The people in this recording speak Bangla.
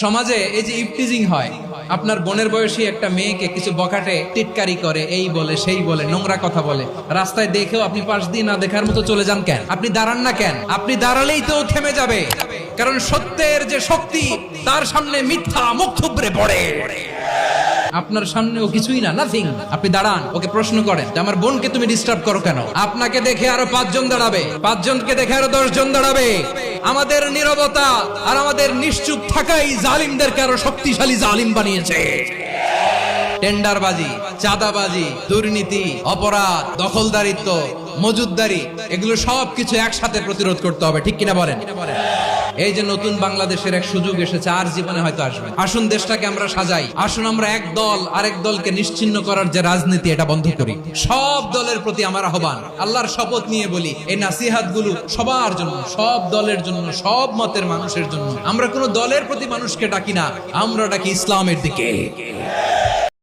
সমাজে এই যে ইফটিজিং হয়, আপনার বোনের বয়সী একটা মেয়েকে কিছু বকাটে টিটকারি করে, এই বলে সেই বলে, নোংরা কথা বলে, রাস্তায় দেখেও আপনি পাশ দিয়ে না দেখার মতো চলে যান কেন? আপনি দাঁড়ান না কেন? আপনি দাঁড়ালেই তো থেমে যাবে, কারণ সত্যের যে শক্তি তার সামনে মিথ্যা মুখ থুবড়ে পড়ে। আপনার সামনে ও কিছুই না, নাথিং। আপনি দাঁড়ান, ওকে প্রশ্ন করেন যে আমার বোনকে তুমি ডিস্টার্ব করো কেন? আপনাকে দেখে আরো 5 জন দাঁড়াবে, 5 জনকে দেখে আরো 10 জন দাঁড়াবে। আমাদের নীরবতা আর আমাদের নিশ্চুপ থাকাই জালিমদেরকে আরো শক্তিশালী জালিম বানিয়েছে। টেন্ডারবাজি, চাঁদাবাজি, দুর্নীতি, অপরাধ, দখলদারিত্ব, মজুদদারি, এগুলো সবকিছু একসাথে প্রতিরোধ করতে হবে, ঠিক কিনা বলেন? এই যে নতুন বাংলাদেশের এক সুযোগ এসেছে, আর জীবনে হয়তো আসবে। আসুন দেশটাকে আমরা সাজাই, আসুন আমরা এক দল আরেক দলকে নিশ্চিহ্ন করার যে রাজনীতি, এটা বন্ধ করি। সব দলের প্রতি আমার আহ্বান, আল্লাহর শপথ নিয়ে বলি, এই নাসিহাত গুলো সবার জন্য, সব দলের জন্য, সব মতের মানুষের জন্য। আমরা কোনো দলের প্রতি মানুষকে ডাকি না, আমরা ডাকি ইসলামের দিকে।